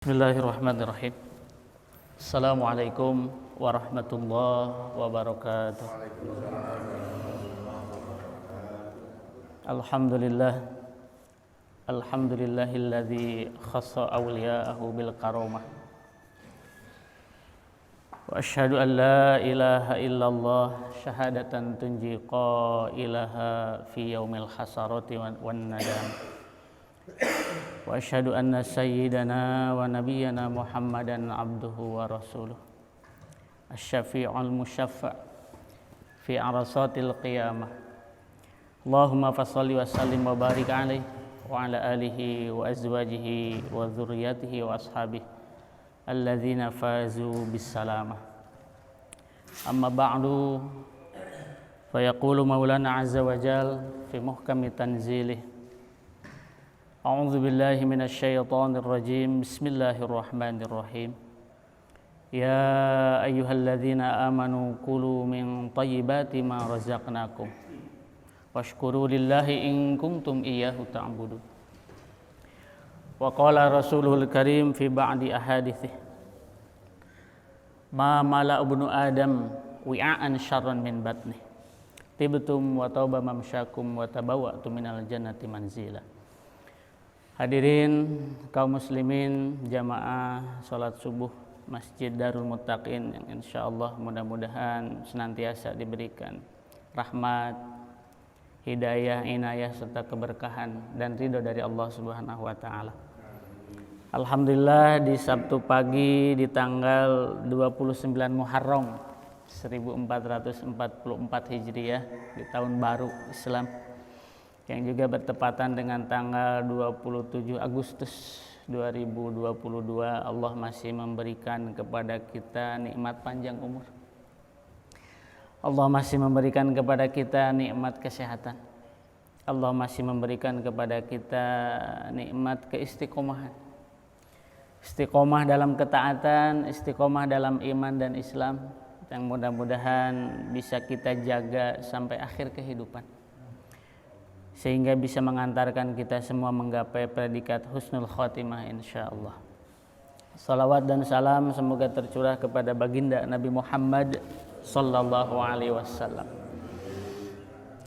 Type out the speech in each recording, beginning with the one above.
Bismillahirrahmanirrahim. Assalamualaikum warahmatullahi wabarakatuh. Alhamdulillah. Alhamdulillahilladzi khassa awliya'ahu bil karamah. Wa asyhadu an la ilaha illallah syahadatan tunji qailaha fi yaumil hasarati wan nadam. Wa asyhadu anna sayyidana wa nabiyyana Muhammadan abduhu wa rasuluh asy-syafi'ul musyaffa' fi arasatil qiyamah. Allahumma fasholli wa sallim wa barik alaihi wa ala alihi wa azwajihi wa dzurriyyatihi wa ashabihi alladzina fazu bis salamah. Amma ba'du, fa yaqulu maulana azza wa jalla fi muhkami tanzilih. A'udzu billahi minasy syaithanir rajim. Bismillahirrahmanirrahim. Ya ayyuhalladzina amanu kulu min thayyibati ma razaqnakum washkuru lillahi in kuntum iyyahu ta'budun. Wa qala Rasulul Karim fi ba'di ahaditsih. Ma mala ibnu Adam wi'an syarran min batni. Tibtum wa tauba mamsyakum wa tabawwa'tum minal jannati manzila. Hadirin kaum muslimin jamaah salat subuh Masjid Darul Muttaqin yang insyaallah mudah-mudahan senantiasa diberikan rahmat, hidayah, inayah serta keberkahan dan ridho dari Allah Subhanahu wa taala. Alhamdulillah di Sabtu pagi di tanggal 29 Muharram 1444 Hijriah di tahun baru Islam yang juga bertepatan dengan tanggal 27 Agustus 2022, Allah masih memberikan kepada kita nikmat panjang umur. Allah masih memberikan kepada kita nikmat kesehatan. Allah masih memberikan kepada kita nikmat keistiqomahan. Istiqomah dalam ketaatan, istiqomah dalam iman dan Islam yang mudah-mudahan bisa kita jaga sampai akhir kehidupan, sehingga bisa mengantarkan kita semua menggapai predikat husnul khotimah insyaallah. Salawat dan salam semoga tercurah kepada baginda Nabi Muhammad sallallahu alaihi wasallam,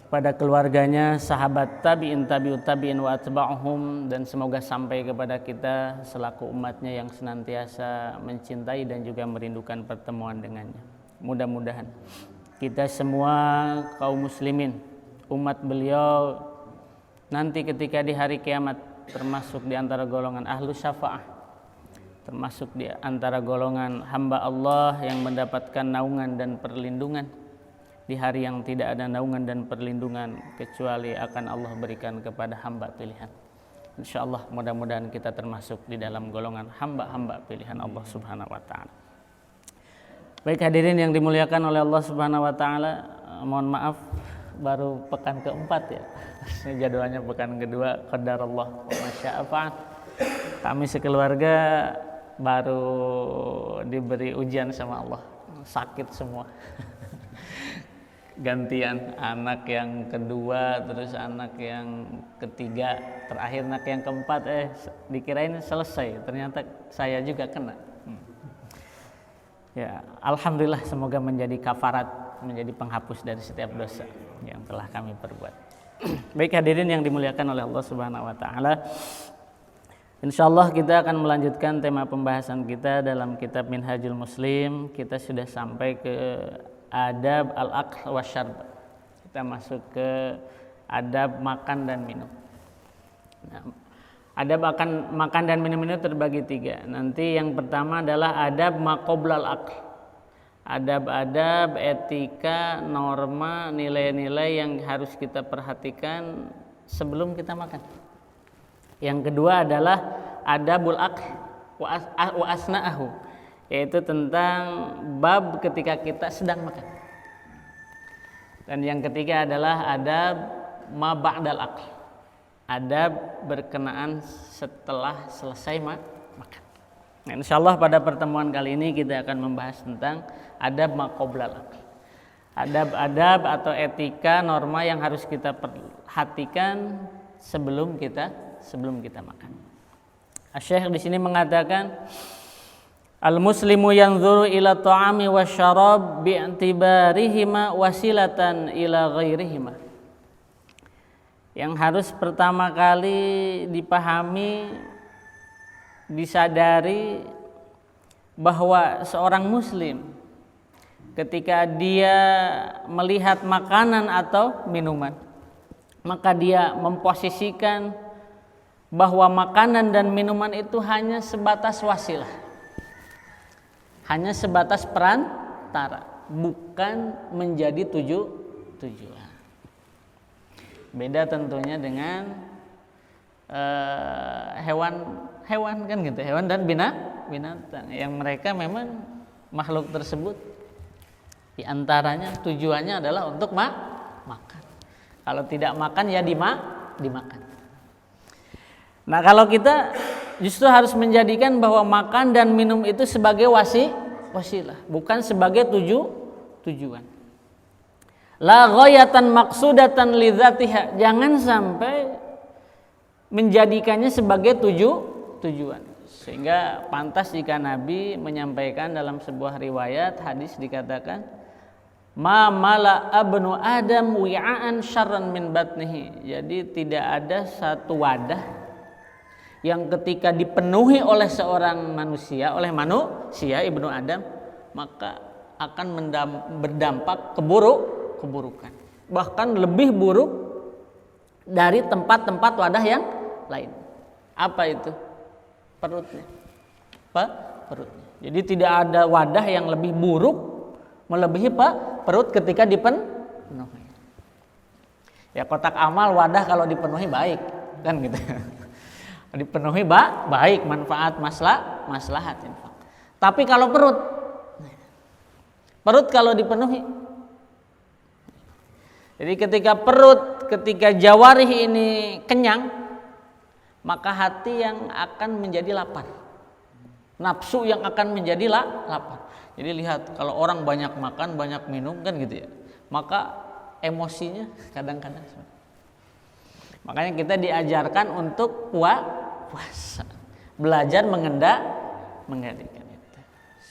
pada keluarganya, sahabat tabi'in, tabi'ut tabi'in wa atba'uhum, dan semoga sampai kepada kita selaku umatnya yang senantiasa mencintai dan juga merindukan pertemuan dengannya. Mudah-mudahan kita semua kaum muslimin, umat beliau, nanti ketika di hari kiamat termasuk di antara golongan ahlu syafa'ah, termasuk di antara golongan hamba Allah yang mendapatkan naungan dan perlindungan di hari yang tidak ada naungan dan perlindungan kecuali akan Allah berikan kepada hamba pilihan. Insyaallah mudah-mudahan kita termasuk di dalam golongan hamba-hamba pilihan Allah Subhanahu wa taala. Baik hadirin yang dimuliakan oleh Allah Subhanahu wa taala, mohon maaf baru pekan keempat ya. Ini jadwalnya pekan kedua, qadarullah wa masya'a fa'al. Kami sekeluarga baru diberi ujian sama Allah, sakit semua. Gantian anak yang kedua, terus anak yang ketiga, terakhir anak yang keempat, dikirain selesai, ternyata saya juga kena. Ya, alhamdulillah semoga menjadi kafarat, menjadi penghapus dari setiap dosa yang telah kami perbuat. Baik hadirin yang dimuliakan oleh Allah Subhanahu wa taala. Insyaallah kita akan melanjutkan tema pembahasan kita dalam kitab Minhajul Muslim. Kita sudah sampai ke adab al-akl wasyarb. Kita masuk ke adab makan dan minum. Nah, adab makan dan minum ini terbagi tiga. Nanti yang pertama adalah adab maqoblal akl. Adab-adab, etika, norma, nilai-nilai yang harus kita perhatikan sebelum kita makan. Yang kedua adalah adabul akl wa asna'ahu, yaitu tentang bab ketika kita sedang makan. Dan yang ketiga adalah adab ma ba'dal akl, adab berkenaan setelah selesai makan. Nah, insyaallah pada pertemuan kali ini kita akan membahas tentang adab ma qoblal akl. Adab-adab atau etika, norma yang harus kita perhatikan sebelum kita makan. Syekh di sini mengatakan al-muslimu yanzuru ila ta'ami wasyarab bi'tibarihima wasilatan ila ghairihima. Yang harus pertama kali dipahami, disadari bahwa seorang muslim ketika dia melihat makanan atau minuman, maka dia memposisikan bahwa makanan dan minuman itu hanya sebatas wasilah, hanya sebatas perantara, bukan menjadi tujuan. Beda tentunya dengan hewan kan gitu, hewan dan binatang yang mereka memang makhluk tersebut diantaranya tujuannya adalah untuk makan. Kalau tidak makan ya dimakan. Nah, kalau kita justru harus menjadikan bahwa makan dan minum itu sebagai wasilah, bukan sebagai tujuan. La ghayatan maqsudatan lidzatiha, jangan sampai menjadikannya sebagai tujuan. Sehingga pantas jika Nabi menyampaikan dalam sebuah riwayat hadis dikatakan ma mala abnu adam wi'an syarran min batnihi. Jadi tidak ada satu wadah yang ketika dipenuhi oleh seorang manusia, oleh manusia ibnu Adam, maka akan berdampak keburukan, bahkan lebih buruk dari tempat-tempat wadah yang lain. Apa itu? Perutnya. Perutnya. Jadi tidak ada wadah yang lebih buruk melebihi perut ketika dipenuhi. Ya, kotak amal wadah kalau dipenuhi baik, kan gitu. Dipenuhi baik, manfaat, maslahat, infak. Tapi kalau perut kalau dipenuhi, jadi ketika jawarih ini kenyang, maka hati yang akan menjadi lapar, nafsu yang akan menjadi lapar. Jadi lihat, kalau orang banyak makan, banyak minum kan gitu ya, maka emosinya kadang-kadang. Makanya kita diajarkan untuk puasa, belajar mengendalikan itu,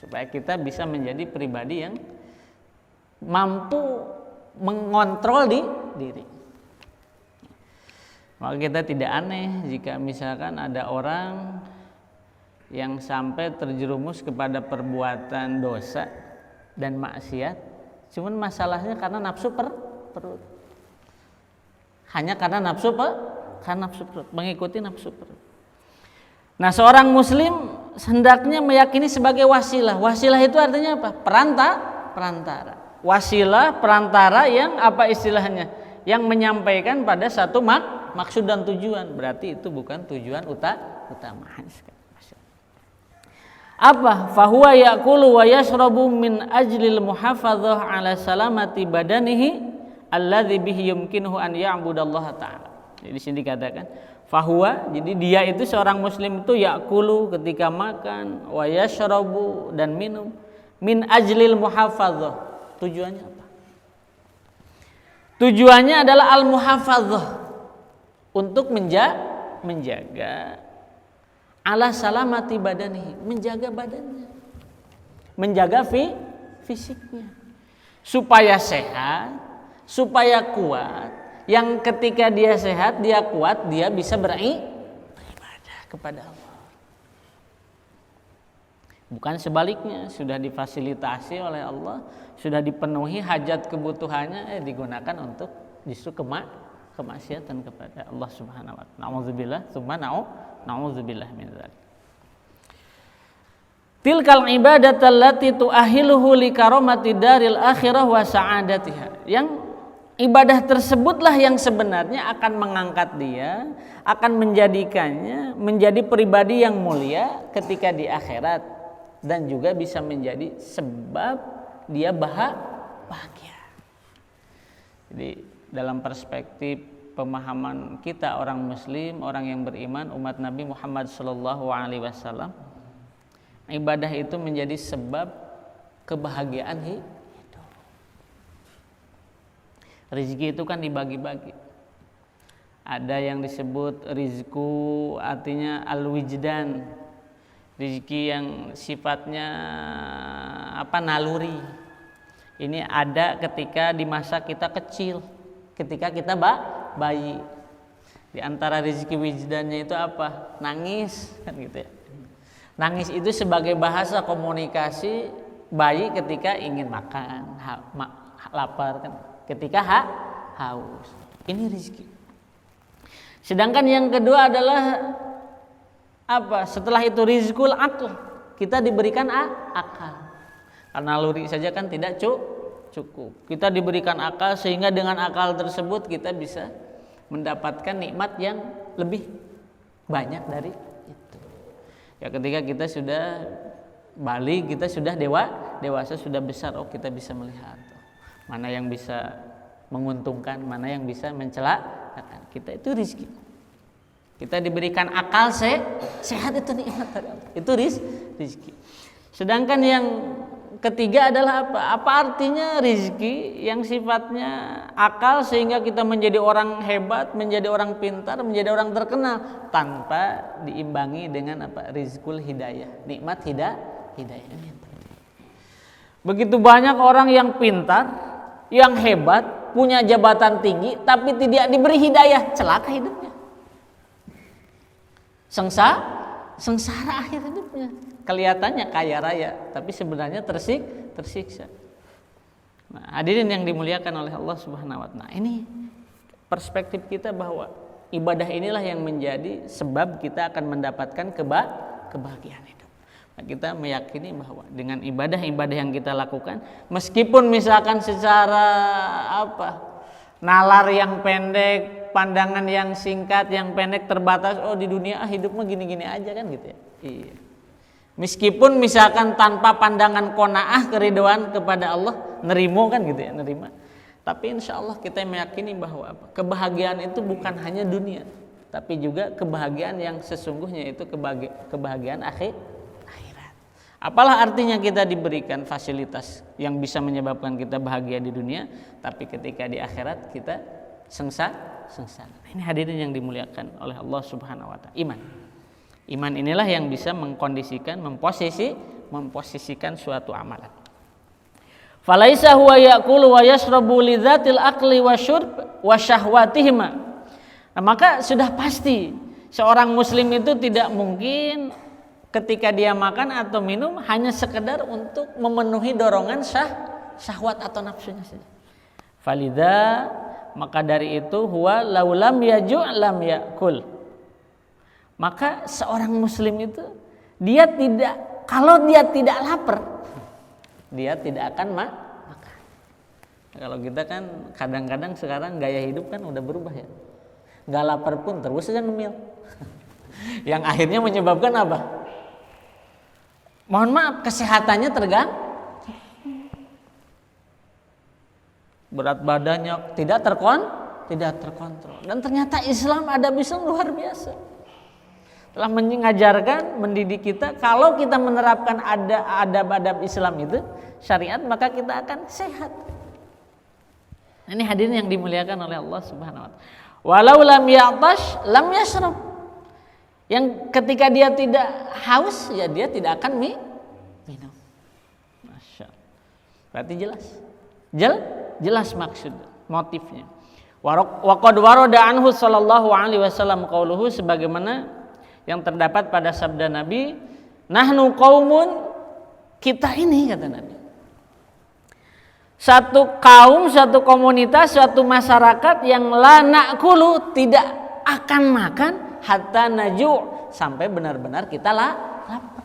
supaya kita bisa menjadi pribadi yang mampu mengontrol diri. Maka kita tidak aneh jika misalkan ada orang yang sampai terjerumus kepada perbuatan dosa dan maksiat, cuman masalahnya karena nafsu perut. Hanya karena nafsu perut, mengikuti nafsu perut. Nah, seorang muslim hendaknya meyakini sebagai wasilah. Wasilah itu artinya apa? Perantara. Wasilah, perantara yang apa istilahnya? Yang menyampaikan pada satu maksud dan tujuan. Berarti itu bukan tujuan utama. Apa? Fahuwa ya'kulu wa yashrabu min ajlil muhafadzah ala salamati badanihi alladzi bihi yumkinuhu an ya'budallaha ta'ala. Jadi di sini dikatakan fahuwa, jadi dia itu seorang muslim itu ya'kulu ketika makan, wa yashrabu dan minum, min ajlil muhafadzah. Tujuannya apa? Tujuannya adalah al-muhafadzah, untuk menjaga ala salamati badanihi, menjaga badannya, menjaga fisiknya supaya sehat, supaya kuat. Yang ketika dia sehat, dia kuat, dia bisa beribadah kepada Allah. Bukan sebaliknya, sudah difasilitasi oleh Allah, sudah dipenuhi hajat kebutuhannya, digunakan untuk justru kemaksiatan kepada Allah Subhanahu wa taala. Nauzubillah, tsumma na'udzubillah min dzalik. Tilkal ibadatu allati tu'ahiluhu li karamati daril akhirah wa sa'adatiha. Yang ibadah tersebutlah yang sebenarnya akan mengangkat dia, akan menjadikannya menjadi pribadi yang mulia ketika di akhirat, dan juga bisa menjadi sebab dia bahagia. Jadi dalam perspektif pemahaman kita orang muslim, orang yang beriman, umat Nabi Muhammad SAW, ibadah itu menjadi sebab kebahagiaan hidup. Rezeki itu kan dibagi-bagi. Ada yang disebut rizku artinya al-wijdan, rizki yang sifatnya naluri. Ini ada ketika di masa kita kecil, ketika kita bayi. Di antara rizki wijdannya itu apa? Nangis, kan gitu ya. Nangis itu sebagai bahasa komunikasi bayi ketika ingin makan, lapar kan, ketika haus. Ini rizki. Sedangkan yang kedua adalah apa? Setelah itu rizkul akl, kita diberikan akal. Karena naluri saja kan tidak cukup. Kita diberikan akal sehingga dengan akal tersebut kita bisa mendapatkan nikmat yang lebih banyak dari itu. Ya ketika kita sudah balik, kita sudah dewasa, sudah besar, kita bisa melihat mana yang bisa menguntungkan, mana yang bisa mencela. Kita itu rizki. Kita diberikan akal sehat, itu nikmat dari Allah. Itu rizki. Sedangkan yang ketiga adalah apa? Apa artinya rizki yang sifatnya akal sehingga kita menjadi orang hebat, menjadi orang pintar, menjadi orang terkenal tanpa diimbangi dengan apa? Rizkul hidayah, nikmat hidayah. Begitu banyak orang yang pintar, yang hebat, punya jabatan tinggi, tapi tidak diberi hidayah, celaka hidupnya. Sengsara akhir hidupnya. Kelihatannya kaya raya, tapi sebenarnya tersiksa. Nah, hadirin yang dimuliakan oleh Allah Subhanahu wa taala. Nah, ini perspektif kita bahwa ibadah inilah yang menjadi sebab kita akan mendapatkan kebahagiaan hidup. Nah, kita meyakini bahwa dengan ibadah-ibadah yang kita lakukan, meskipun misalkan secara nalar yang pendek, pandangan yang singkat, yang pendek, terbatas, di dunia hidup mah gini-gini aja kan gitu ya. Iya. Meskipun misalkan tanpa pandangan qanaah, keriduan kepada Allah, nerimo kan gitu ya, nerima. Tapi insya Allah kita meyakini bahwa kebahagiaan itu bukan hanya dunia, tapi juga kebahagiaan yang sesungguhnya itu kebahagiaan akhirat. Apalah artinya kita diberikan fasilitas yang bisa menyebabkan kita bahagia di dunia, tapi ketika di akhirat kita sengsara. Ini hadirin yang dimuliakan oleh Allah Subhanahu wa taala. Iman inilah yang bisa mengkondisikan, memposisikan suatu amalan. Falaisa huwa ya'kulu wa yashrabu li dzatil aqli wa syurb wa syahwatihima. Nah, maka sudah pasti seorang muslim itu tidak mungkin ketika dia makan atau minum hanya sekedar untuk memenuhi dorongan syahwat atau nafsunya saja. Falidza, maka dari itu huwa laulam yaju' lam ya'kul. Maka seorang muslim itu kalau dia tidak lapar, dia tidak akan makan. Kalau kita kan kadang-kadang sekarang gaya hidup kan udah berubah ya. Gak lapar pun terus saja ngemil. Yang akhirnya menyebabkan apa? Mohon maaf, kesehatannya terganggu. Berat badannya tidak terkontrol. Dan ternyata Islam, adab Islam luar biasa. Telah mengajarkan, mendidik kita, kalau kita menerapkan adab-adab Islam itu, syariat, maka kita akan sehat. Ini hadirin yang dimuliakan oleh Allah Subhanahu wa taala. Walau lam ya'tash lam yashrab. Yang ketika dia tidak haus, ya dia tidak akan minum. Masya Allah. Berarti jelas maksud, motifnya. Wa qad warada anhu sallallahu alaihi wasallam qauluhu, sebagaimana yang terdapat pada sabda Nabi, nahnu qaumun, kita ini, kata Nabi, satu kaum, satu komunitas, suatu masyarakat yang la na'kulu, tidak akan makan hatta naju', sampai benar-benar kita lapar.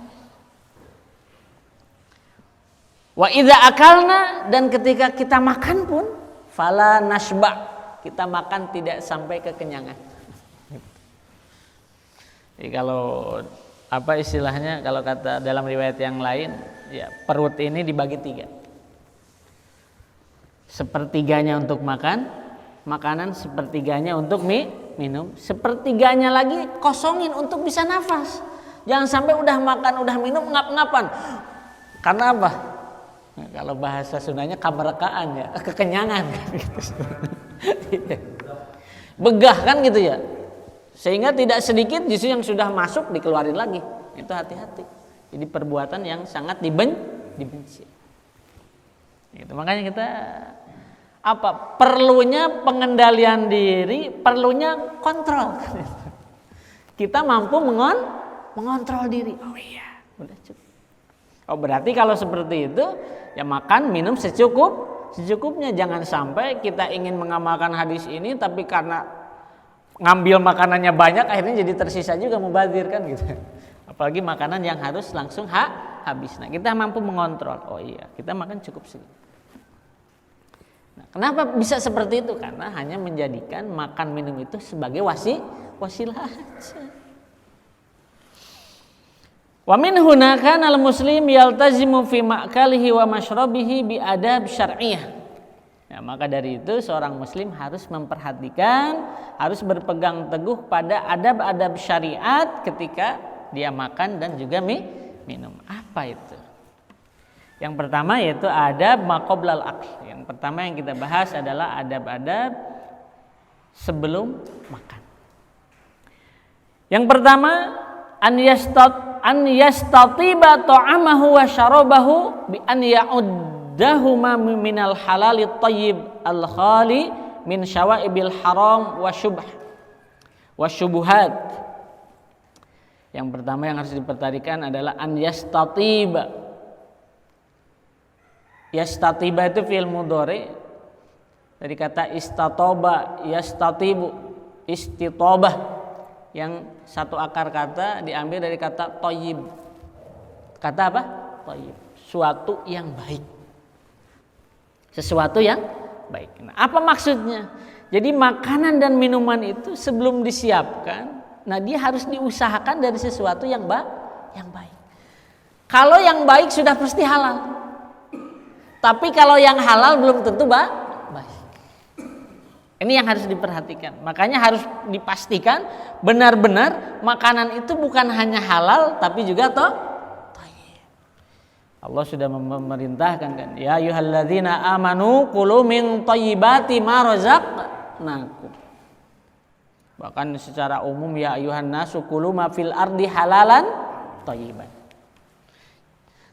Wa idza akalna, dan ketika kita makan pun fala nashba, kita makan tidak sampai kekenyangan. Jadi kalau istilahnya, kalau kata dalam riwayat yang lain, ya perut ini dibagi 3. Sepertiganya untuk makanan, sepertiganya untuk minum, sepertiganya lagi kosongin untuk bisa nafas. Jangan sampai udah makan, udah minum, ngap-ngapan. Karena apa? Nah, kalau bahasa Sundanya kamerkaan ya, kekenyangan. begah kan gitu ya, sehingga tidak sedikit justru yang sudah masuk dikeluarin lagi. Itu hati-hati. Jadi perbuatan yang sangat dibenci. Gitu. Makanya kita perlunya pengendalian diri, perlunya kontrol. Kita mampu mengontrol diri. Oh iya, udah cukup. Oh berarti kalau seperti itu ya makan minum secukupnya. Jangan sampai kita ingin mengamalkan hadis ini tapi karena ngambil makanannya banyak akhirnya jadi tersisa juga mubazir kan gitu. Apalagi makanan yang harus langsung habis. Nah, kita mampu mengontrol. Oh iya, kita makan cukup segini. Nah, kenapa bisa seperti itu? Karena hanya menjadikan makan minum itu sebagai wasilah aja. Wa min huna kana al-muslim yaltazimu fi ma'kalihi wa mashrabihi bi adab syar'iyyah. Nah, maka dari itu seorang muslim harus memperhatikan, harus berpegang teguh pada adab-adab syariat ketika dia makan dan juga minum. Apa itu? Yang pertama yaitu adab maqoblal akl. Yang pertama yang kita bahas adalah adab-adab sebelum makan. Yang pertama an yastatiba ta'amahu wa syarabahu bi an ya'uddahuma minal halali thayyib al khali min syawaibil haram wa syubuhat. Yang pertama yang harus diperhatikan adalah an yastatiba. Yastatiba itu fi'il mudhari dari kata istatoba, yastatibu, istitobah, yang satu akar kata diambil dari kata thayyib. Kata apa? Thayyib, suatu yang baik. Sesuatu yang baik. Nah, apa maksudnya? Jadi makanan dan minuman itu sebelum disiapkan, nah dia harus diusahakan dari sesuatu yang baik. Kalau yang baik sudah pasti halal. Tapi kalau yang halal belum tentu baik. Ini yang harus diperhatikan. Makanya harus dipastikan benar-benar makanan itu bukan hanya halal tapi juga thayyib. Allah sudah memerintahkan kan, ya ayyuhalladzina amanu kulu min thayyibati ma razaqnakum. Bahkan secara umum ya ayuhan nasu kulu ma fil ardi halalan thayyiban.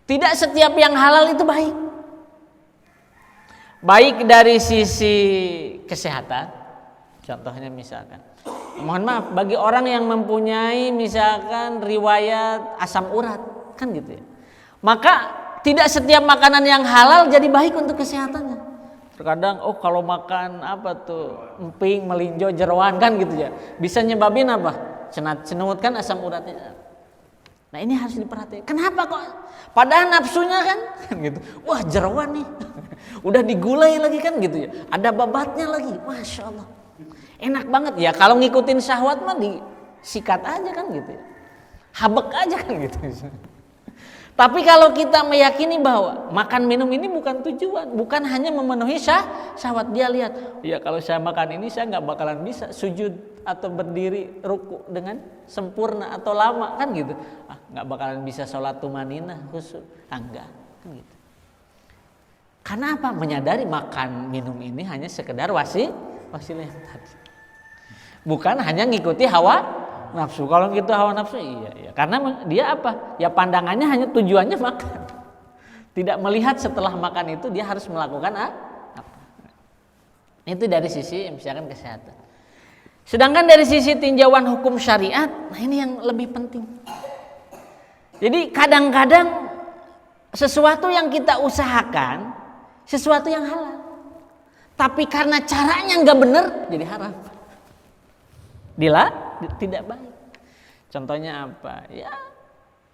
Tidak setiap yang halal itu baik. Baik dari sisi kesehatan. Contohnya misalkan, mohon maaf bagi orang yang mempunyai misalkan riwayat asam urat, kan gitu ya. Maka tidak setiap makanan yang halal jadi baik untuk kesehatannya. Terkadang kalau makan emping, melinjo, jeroan kan gitu ya, bisa nyebabin cenut kan asam uratnya. Nah ini harus diperhatikan. Kenapa kok? Padahal nafsunya kan gitu. Wah jeroan nih, udah digulai lagi kan gitu ya. Ada babatnya lagi, masya Allah, enak banget ya. Kalau ngikutin syahwat mah disikat aja kan gitu ya, habek aja kan gitu. Tapi kalau kita meyakini bahwa makan minum ini bukan tujuan, bukan hanya memenuhi syahwat, dia lihat, ya kalau saya makan ini saya nggak bakalan bisa sujud atau berdiri ruku dengan sempurna atau lama kan gitu, nggak bakalan bisa sholat tumaninah khusyuk, enggak kan gitu. Karena apa? Menyadari makan minum ini hanya sekedar wasilah tadi, bukan hanya ngikuti hawa nafsu. Kalau gitu hawa nafsu iya. Karena dia ya pandangannya hanya tujuannya makan. Tidak melihat setelah makan itu dia harus melakukan apa. Itu dari sisi misalkan kesehatan. Sedangkan dari sisi tinjauan hukum syariat, nah ini yang lebih penting. Jadi kadang-kadang sesuatu yang kita usahakan, sesuatu yang halal. Tapi karena caranya nggak benar jadi haram. Tidak baik. Contohnya apa? Ya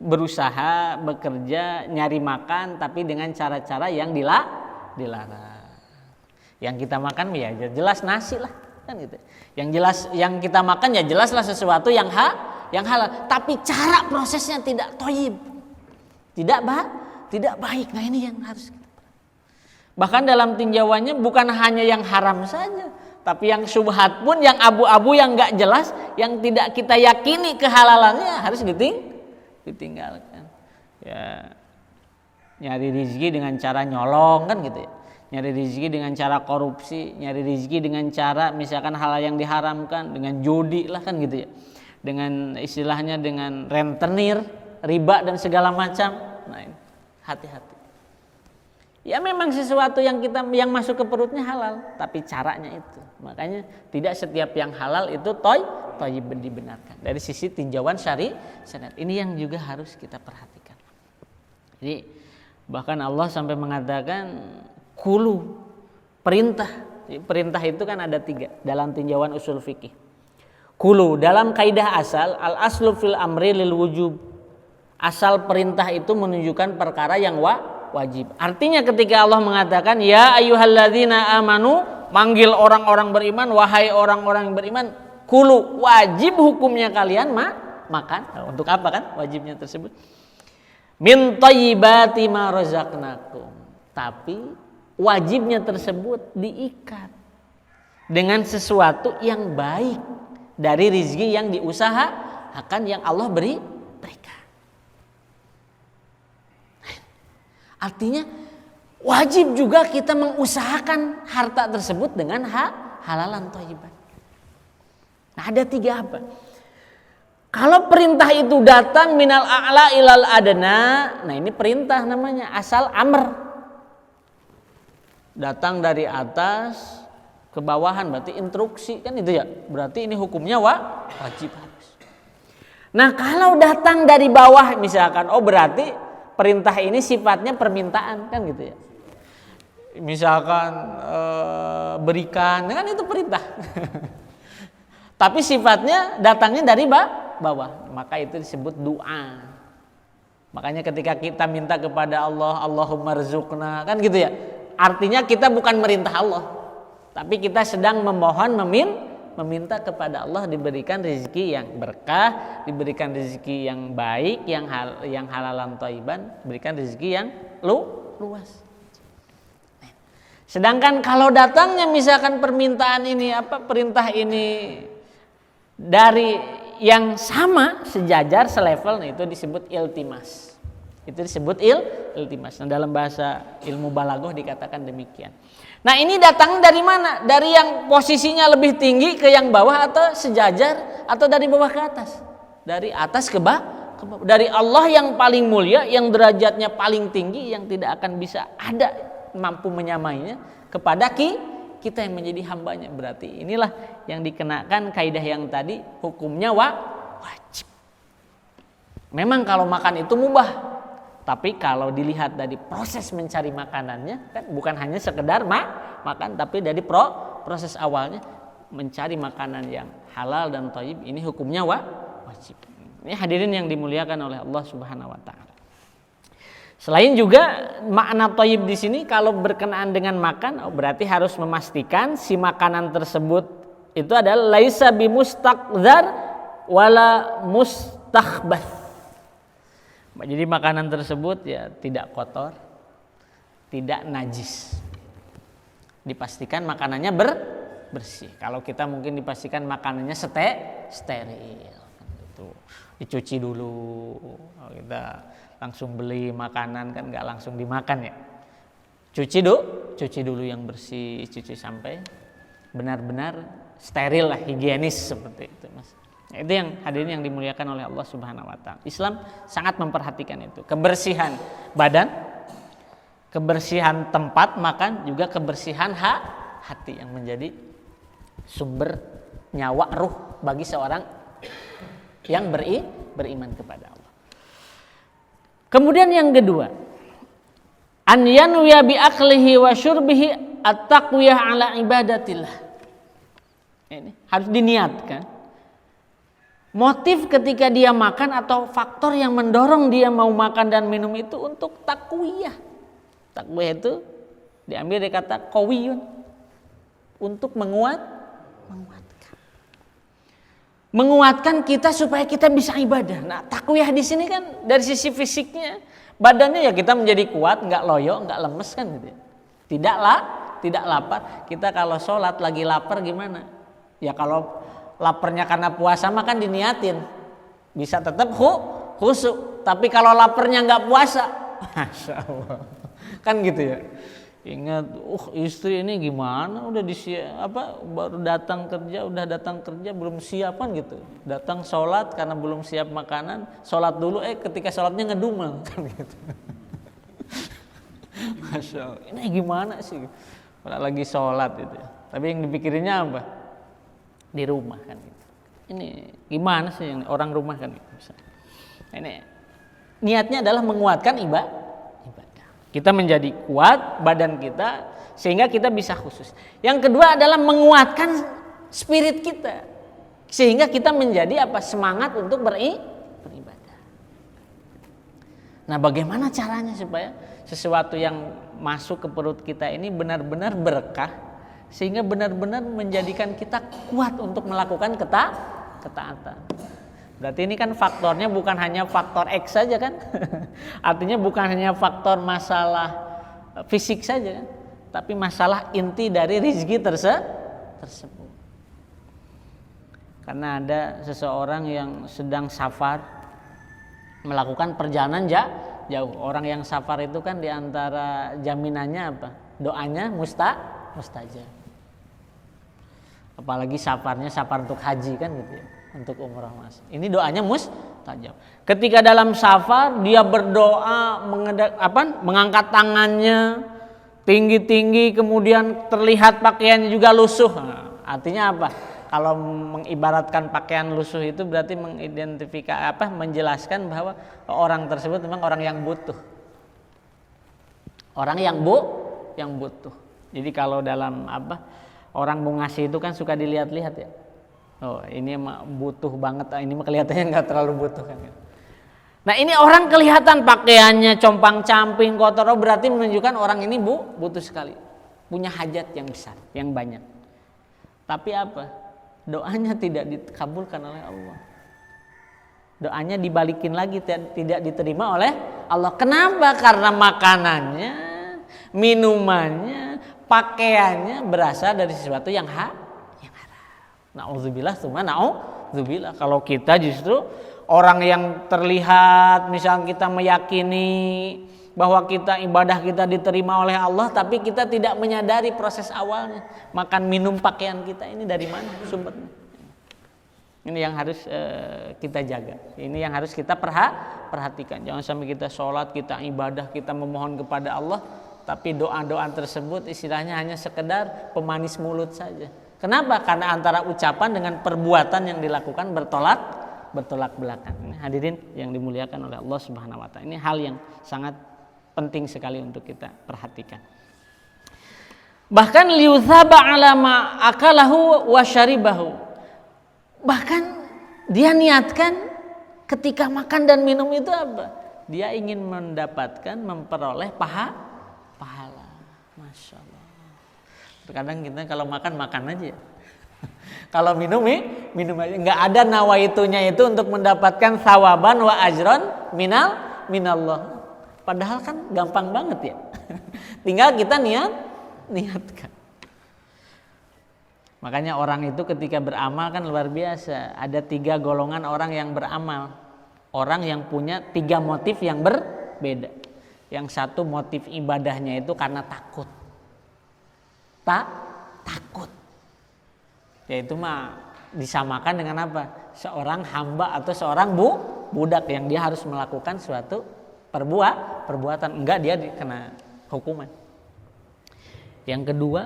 berusaha, bekerja, nyari makan tapi dengan cara-cara yang dilarang. Yang kita makan ya jelas nasi lah kan gitu. Yang jelas yang kita makan ya jelaslah sesuatu yang halal, tapi cara prosesnya tidak thayyib. Tidak baik. Nah ini yang harus kita. Bahkan dalam tinjauannya bukan hanya yang haram saja, tapi yang syubhat pun, yang abu-abu, yang nggak jelas, yang tidak kita yakini kehalalannya harus ditinggalkan. Ya nyari rezeki dengan cara nyolong kan gitu ya. nyari rezeki dengan cara korupsi, nyari rezeki dengan cara misalkan hal yang diharamkan, dengan judi lah kan gitu ya, dengan istilahnya dengan rentenir, riba dan segala macam. Nah ini hati-hati. Ya memang sesuatu yang masuk ke perutnya halal, tapi caranya itu. Makanya tidak setiap yang halal itu thayyib dibenarkan. Dari sisi tinjauan syariat. Ini yang juga harus kita perhatikan. Jadi bahkan Allah sampai mengatakan kulu, perintah. Perintah itu kan ada 3 dalam tinjauan usul fikih. Kulu dalam kaidah asal al aslu fil amri lil wujub. Asal perintah itu menunjukkan perkara yang wajib. Artinya ketika Allah mengatakan ya ayyuhalladzina amanu, manggil orang-orang beriman, wahai orang-orang yang beriman, kulu, wajib hukumnya kalian makan. Untuk apa kan wajibnya tersebut? Min thayyibati ma razaqnakum. Tapi wajibnya tersebut diikat dengan sesuatu yang baik dari rezeki yang diusahakan yang Allah berikan. Artinya wajib juga kita mengusahakan harta tersebut dengan halalan thayyiban. Nah ada 3 apa? Kalau perintah itu datang minal a'la ilal adna, nah ini perintah namanya, asal amr. Datang dari atas ke bawahan berarti instruksi kan itu ya. Berarti ini hukumnya wajib harus. Nah kalau datang dari bawah misalkan, oh berarti perintah ini sifatnya permintaan kan gitu ya. Misalkan berikan, kan itu perintah. Tapi sifatnya datangnya dari bawah, maka itu disebut doa. Makanya ketika kita minta kepada Allah, Allahumma rzuqna, kan gitu ya. Artinya kita bukan merintah Allah, tapi kita sedang memohon, meminta kepada Allah diberikan rezeki yang berkah, diberikan rezeki yang baik, yang halalan thayyiban, diberikan rezeki yang luas. Sedangkan kalau datangnya misalkan permintaan ini perintah ini dari yang sama, sejajar, selevel, nah itu disebut iltimas. Itu disebut iltimas. Nah, dalam bahasa ilmu balaghah dikatakan demikian. Nah ini datang dari mana? Dari yang posisinya lebih tinggi ke yang bawah atau sejajar atau dari bawah ke atas? Dari atas ke bawah. Dari Allah yang paling mulia, yang derajatnya paling tinggi, yang tidak akan bisa ada mampu menyamainya, kepada kita yang menjadi hambanya. Berarti inilah yang dikenakan kaidah yang tadi, hukumnya wajib. Memang kalau makan itu mubah. Tapi kalau dilihat dari proses mencari makanannya, kan bukan hanya sekedar makan, tapi dari proses awalnya mencari makanan yang halal dan thayyib, ini hukumnya wajib. Ini hadirin yang dimuliakan oleh Allah Subhanahu wa taala. Selain juga makna thayyib di sini kalau berkenaan dengan makan, berarti harus memastikan si makanan tersebut itu adalah laisa bimustaqdzar wala mustakhbath. Jadi makanan tersebut ya tidak kotor, tidak najis. Dipastikan makanannya bersih. Kalau kita mungkin dipastikan makanannya steril. Itu dicuci dulu. Kalau kita langsung beli makanan kan nggak langsung dimakan ya. Cuci dulu yang bersih, cuci sampai benar-benar steril lah, higienis seperti itu, Mas. Itu yang hadirin yang dimuliakan oleh Allah Subhanahu wa taala. Islam sangat memperhatikan itu. Kebersihan badan, kebersihan tempat makan, juga kebersihan hati yang menjadi sumber nyawa ruh bagi seorang yang beriman kepada Allah. Kemudian yang kedua, an yanwiya bi aklihi wa syurbihi at-taqwiyah ala ibadatillah. Ini harus diniatkan. Motif ketika dia makan atau faktor yang mendorong dia mau makan dan minum itu untuk takwiyah. Takwiyah itu diambil dari kata qawiyun, untuk menguatkan kita supaya kita bisa ibadah. Nah, takwiyah di sini kan dari sisi fisiknya, badannya ya kita menjadi kuat, nggak loyo, nggak lemes kan gitu. Tidak lapar. Kita kalau sholat lagi lapar gimana? Ya kalau laparnya karena puasa mah kan diniatin bisa tetap khusyuk. Tapi kalau laparnya nggak puasa, Masya Allah, kan gitu ya. Ingat, istri ini gimana? Udah baru datang kerja belum siapan gitu. Datang sholat karena belum siap makanan, sholat dulu, ketika sholatnya ngedumel kan gitu. Masya Allah, ini gimana sih? Padahal lagi sholat gitu. Tapi yang dipikirinnya apa? Di rumah kan gitu. Ini gimana sih orang rumah kan gitu. Ini niatnya adalah menguatkan ibadah. Kita menjadi kuat badan kita sehingga kita bisa khusus. Yang kedua adalah menguatkan spirit kita sehingga kita menjadi semangat untuk beribadah. Nah, bagaimana caranya supaya sesuatu yang masuk ke perut kita ini benar-benar berkah sehingga benar-benar menjadikan kita kuat untuk melakukan ketaatan. Berarti ini kan faktornya bukan hanya faktor X saja kan. Artinya bukan hanya faktor masalah fisik saja kan, tapi masalah inti dari rezeki tersebut. Karena ada seseorang yang sedang safar melakukan perjalanan jauh. Orang yang safar itu kan diantara jaminannya apa? Doanya mustajab. Apalagi safarnya safar untuk haji kan gitu ya. Untuk umrah mas. Ini doanya mustajab. Ketika dalam safar dia berdoa mengangkat tangannya tinggi-tinggi, kemudian terlihat pakaiannya juga lusuh. Nah, artinya apa? Kalau mengibaratkan pakaian lusuh itu berarti menjelaskan bahwa orang tersebut memang orang yang butuh. Orang yang butuh. Jadi kalau dalam orang mau ngasih itu kan suka dilihat-lihat ya. Oh, ini mah butuh banget, ini mah kelihatannya nggak terlalu butuh kan. Nah, ini orang kelihatan pakaiannya compang-camping, kotor, berarti menunjukkan orang ini butuh sekali, punya hajat yang besar, yang banyak. Tapi doanya tidak dikabulkan oleh Allah. Doanya dibalikin lagi, tidak diterima oleh Allah. Kenapa? Karena makanannya, minumannya, pakaiannya berasal dari sesuatu yang haram. Na'udzubillah, na'udzubillah. Kalau kita justru orang yang terlihat, misalnya kita meyakini bahwa ibadah kita diterima oleh Allah, tapi kita tidak menyadari proses awalnya. Makan minum pakaian kita ini dari mana sumbernya? Ini yang harus kita jaga. Ini yang harus kita perhatikan. Jangan sampai kita sholat, kita ibadah, kita memohon kepada Allah, tapi doa-doa tersebut istilahnya hanya sekedar pemanis mulut saja. Kenapa? Karena antara ucapan dengan perbuatan yang dilakukan bertolak belakang. Ini hadirin yang dimuliakan oleh Allah Subhanahu wa taala. Ini hal yang sangat penting sekali untuk kita perhatikan. Bahkan liutsaba ala ma akalahu wa syaribahu. Bahkan dia niatkan ketika makan dan minum itu apa? Dia ingin memperoleh pahala. Masya Allah. Terkadang kita kalau makan aja. Kalau minum aja. Nggak ada nawaitunya itu untuk mendapatkan thawaban wa ajron minallah. Padahal kan gampang banget ya. Tinggal kita niatkan. Makanya orang itu ketika beramal kan luar biasa. Ada 3 golongan orang yang beramal. Orang yang punya 3 motif yang berbeda. Yang satu motif ibadahnya itu karena takut. Takut. Yaitu disamakan dengan apa? Seorang hamba atau seorang budak yang dia harus melakukan suatu perbuatan, enggak dia kena hukuman. Yang kedua,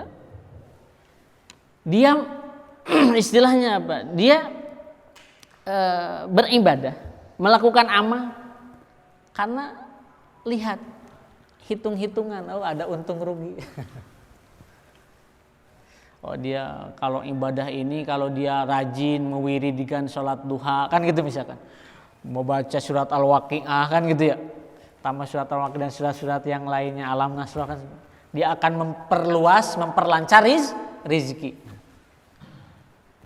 dia istilahnya apa? Dia beribadah, melakukan amal karena lihat hitung-hitungan, ada untung rugi. Dia kalau ibadah ini, kalau dia rajin mewiridikan sholat duha kan gitu misalkan, mau baca surat Al-Waqi'ah kan gitu ya, tambah surat Al-Waqi'ah dan surat-surat yang lainnya, Alam Nasrah kan, dia akan memperlancar rizki.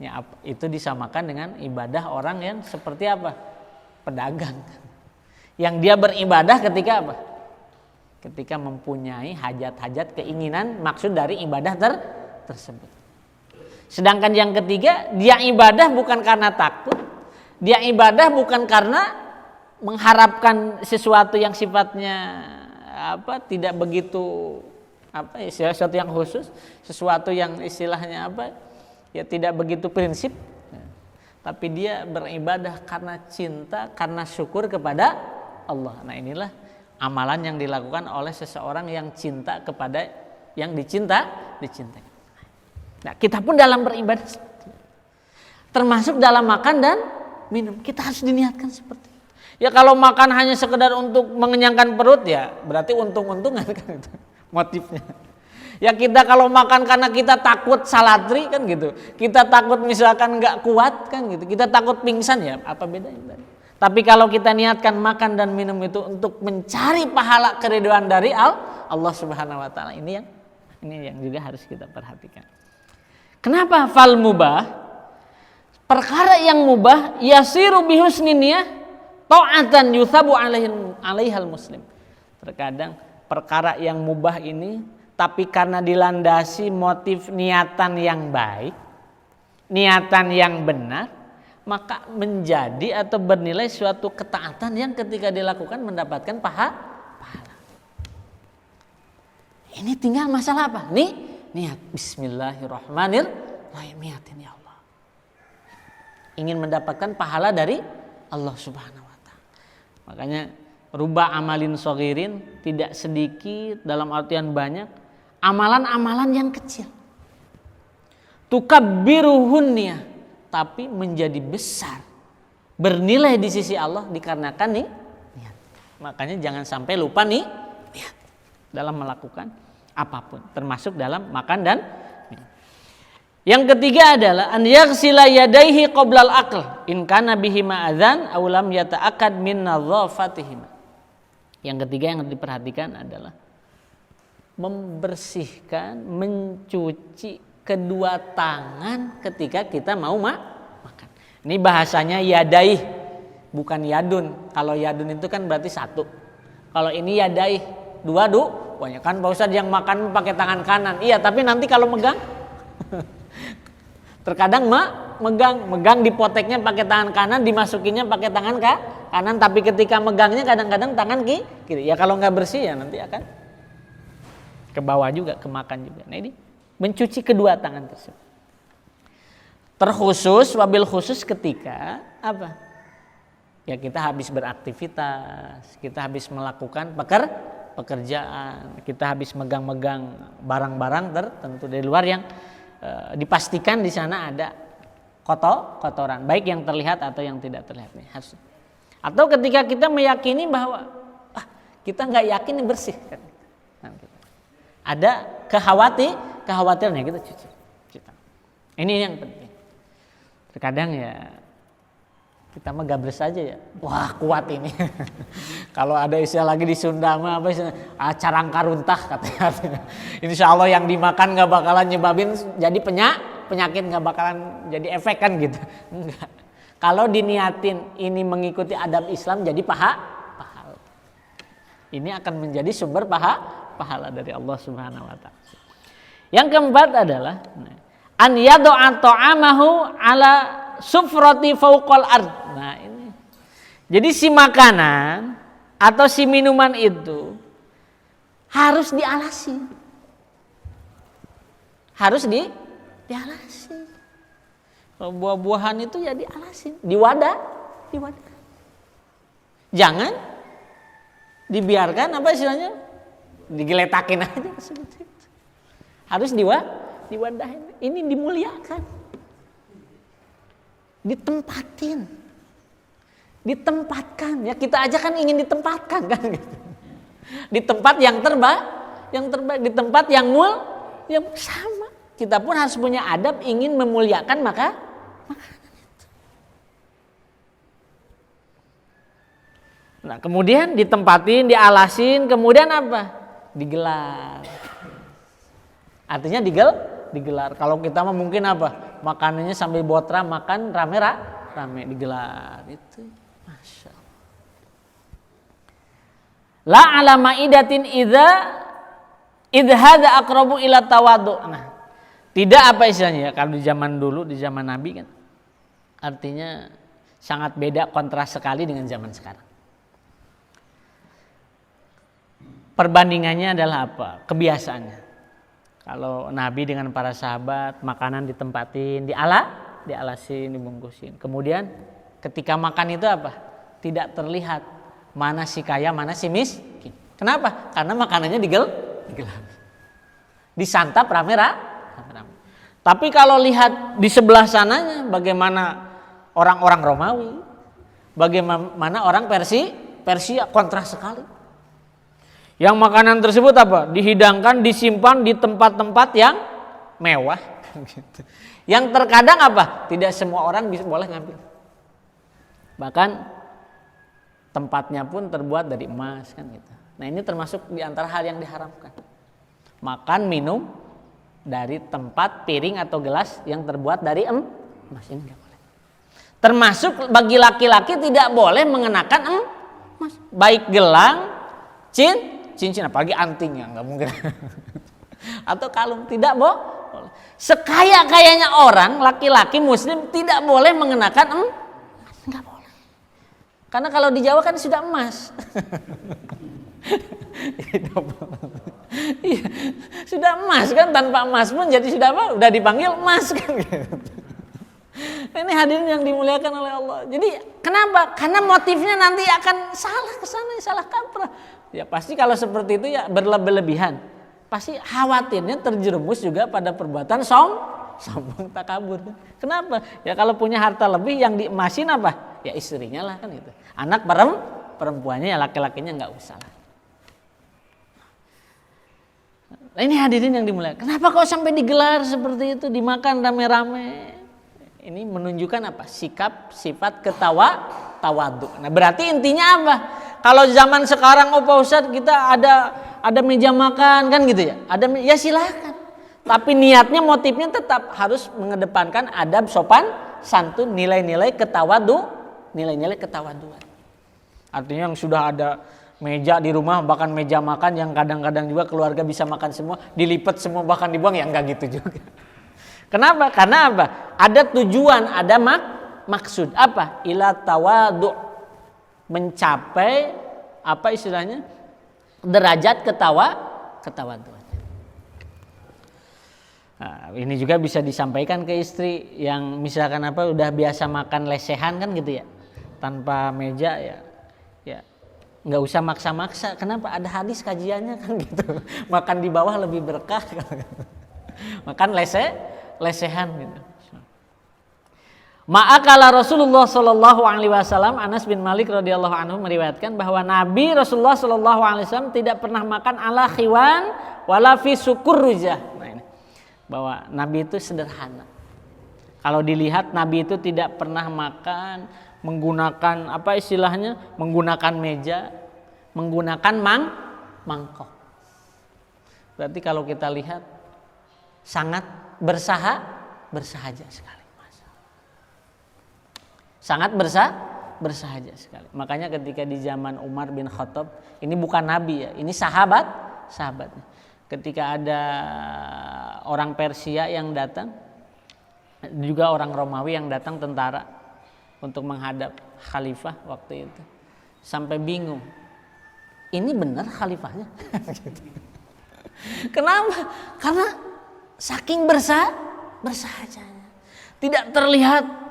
Ya, itu disamakan dengan ibadah orang yang seperti apa? Pedagang. Yang dia beribadah ketika apa? Ketika mempunyai hajat-hajat, keinginan, maksud dari ibadah tersebut. Sedangkan yang ketiga, dia ibadah bukan karena takut, dia ibadah bukan karena mengharapkan sesuatu yang sifatnya tidak begitu apa sesuatu yang khusus, sesuatu yang istilahnya apa ya tidak begitu prinsip, tapi dia beribadah karena cinta, karena syukur kepada Allah. Nah inilah amalan yang dilakukan oleh seseorang yang cinta kepada yang dicintai. Nah kita pun dalam beribadah termasuk dalam makan dan minum kita harus diniatkan seperti itu. Ya kalau makan hanya sekedar untuk mengenyangkan perut ya berarti untung-untungan kan itu motifnya. Ya kita kalau makan karena kita takut salatri kan gitu, kita takut misalkan nggak kuat kan gitu, kita takut pingsan ya apa bedanya? Tapi kalau kita niatkan makan dan minum itu untuk mencari pahala keridhaan dari Allah Subhanahu Wa Taala, ini yang juga harus kita perhatikan. Kenapa fal mubah? Perkara yang mubah yasiru bihusni niyah ta'atan yuthabu alaihal muslim. Terkadang perkara yang mubah ini tapi karena dilandasi motif niatan yang baik, niatan yang benar, maka menjadi atau bernilai suatu ketaatan yang ketika dilakukan mendapatkan pahala. Ini tinggal masalah apa? Niat. Bismillahirrahmanirrahim. Niatin ya Allah. Ingin mendapatkan pahala dari Allah Subhanahu Wa Taala. Makanya ruba amalin shaghirin, tidak sedikit dalam artian banyak amalan-amalan yang kecil. Tukabbiruhunniya, tapi menjadi besar, bernilai di sisi Allah dikarenakan niat. Makanya jangan sampai lupa niat dalam melakukan apapun, termasuk dalam makan dan minum. Yang ketiga adalah an yaghsila yadayhi qoblal aql in kana bihima adzan aw lam yata'akkad min nadhafatihima. Yang ketiga yang diperhatikan adalah membersihkan, mencuci kedua tangan ketika kita mau makan. Ini bahasanya yadaih, bukan yadun. Kalau yadun itu kan berarti satu. Kalau ini yadaih, dua banyak kan Pak Ustadz yang makan pakai tangan kanan. Iya, tapi nanti kalau megang, terkadang megang dipoteknya pakai tangan kanan, dimasukinnya pakai tangan kanan. Tapi ketika megangnya kadang-kadang tangan kiri. Ya kalau nggak bersih ya nanti akan ke bawah juga, kemakan juga. Nah ini mencuci kedua tangan tersebut. Terkhusus, wabil khusus ketika apa? Ya kita habis beraktivitas, kita habis melakukan pekerjaan, kita habis megang-megang barang-barang tertentu dari luar yang dipastikan di sana ada kotoran, baik yang terlihat atau yang tidak terlihat. Harus. Atau ketika kita meyakini bahwa kita nggak yakin ini bersih kan. Ada kekhawatiran ya kita cuci. Ini yang penting. Terkadang ya kita mah gabres aja ya. Wah kuat ini. Kalau ada istilah lagi di Sunda mah apa istilah? Carang karuntah katanya. Insya Allah yang dimakan nggak bakalan nyebabin jadi penyakit, nggak bakalan jadi efek kan gitu. Enggak. Kalau diniatin ini mengikuti adab Islam jadi pahala. Ini akan menjadi sumber pahala dari Allah Subhanahu Wa Taala. Yang keempat adalah an yadu'a ta'amahu ala sufrati fauqal ard. Nah ini. Jadi si makanan atau si minuman itu harus dialasi. Harus dialasi. Kalau buah-buahan itu ya dialasi, di wadah. Jangan dibiarkan apa istilahnya? Digeletakin aja seperti itu. Harus diwadahin. Ini dimuliakan. Ditempatkan. Ya kita aja kan ingin ditempatkan kan gitu. Di tempat yang terbaik, di tempat yang sama. Kita pun harus punya adab ingin memuliakan makanan itu. Nah, kemudian ditempatin, dialasin, kemudian apa? Digelar. Artinya digelar. Kalau kita mah mungkin apa? Makanannya sambil botra, makan rame digelar. Itu Masya Allah. La ala ma'idatin idhada aqrabu ila tawadu. Nah, tidak apa istilahnya ya, kalau di zaman dulu, di zaman Nabi kan. Artinya sangat beda, kontras sekali dengan zaman sekarang. Perbandingannya adalah apa? Kebiasaannya. Kalau Nabi dengan para sahabat makanan ditempatin, dialasin, dibungkusin. Kemudian ketika makan itu apa? Tidak terlihat mana si kaya, mana si miskin. Kenapa? Karena makanannya digelar. Disantap rame-rame. Tapi kalau lihat di sebelah sananya bagaimana orang-orang Romawi, bagaimana orang Persia kontras sekali. Yang makanan tersebut apa? Dihidangkan, disimpan di tempat-tempat yang mewah. Yang terkadang apa? Tidak semua orang boleh ngambil. Bahkan tempatnya pun terbuat dari emas kan gitu. Nah ini termasuk di antara hal yang diharamkan. Makan, minum dari tempat piring atau gelas yang terbuat dari emas, ini nggak boleh. Termasuk bagi laki-laki tidak boleh mengenakan emas, baik gelang, cincin, apalagi antingnya nggak mungkin. Atau kalung, tidak boleh. Sekaya-kayanya orang laki-laki muslim tidak boleh mengenakan emas, nggak boleh. Karena kalau di Jawa kan sudah emas. Iya, sudah emas kan, tanpa emas pun jadi sudah apa? Udah dipanggil emas kan gitu. Ini hadirin yang dimuliakan oleh Allah. Jadi kenapa? Karena motifnya nanti akan salah kesana, salah kaprah. Ya pasti kalau seperti itu ya berlebihan. Pasti khawatirnya terjerumus juga pada perbuatan sombong takabur. Kenapa? Ya kalau punya harta lebih yang diemasin apa? Ya istrinya lah kan gitu. Anak perempuannya ya laki-lakinya nggak usah lah. Nah, ini hadirin yang dimuliakan. Kenapa kok sampai digelar seperti itu, dimakan rame-rame? Ini menunjukkan apa? Sikap, sifat tawadu. Nah, berarti intinya apa? Kalau zaman sekarang Pak Ustadz kita ada meja makan kan gitu ya. Ya silahkan. Tapi niatnya, motifnya tetap harus mengedepankan adab, sopan, santun, nilai-nilai ketawaduan. Artinya yang sudah ada meja di rumah, bahkan meja makan yang kadang-kadang juga keluarga bisa makan semua, dilipat semua bahkan dibuang, ya enggak gitu juga. Kenapa? Karena apa? Ada tujuan, ada maksud. Apa? Ila tawadu, mencapai apa istilahnya? Derajat ketawaduan. Nah, ini juga bisa disampaikan ke istri yang misalkan apa udah biasa makan lesehan kan gitu ya, tanpa meja ya nggak usah maksa-maksa. Kenapa? Ada hadis kajiannya kan gitu. Makan di bawah lebih berkah. Makan lesehan gitu. Ma'akala Rasulullah Shallallahu Alaihi Wasallam, Anas bin Malik radhiyallahu anhu meriwayatkan bahwa Nabi Rasulullah Shallallahu Alaihi Wasallam tidak pernah makan ala khiwan wala fi sukur rujah. Nah ini, bahwa Nabi itu sederhana. Kalau dilihat Nabi itu tidak pernah makan menggunakan apa istilahnya, menggunakan meja, menggunakan mangkok. Berarti kalau kita lihat sangat bersahaja sekali. Sangat bersahaja sekali. Makanya ketika di zaman Umar bin Khattab, ini bukan Nabi ya, ini sahabatnya. Ketika ada orang Persia yang datang, juga orang Romawi yang datang, tentara untuk menghadap khalifah waktu itu, sampai bingung. Ini benar khalifahnya? Kenapa? Karena saking bersahajanya. Tidak terlihat.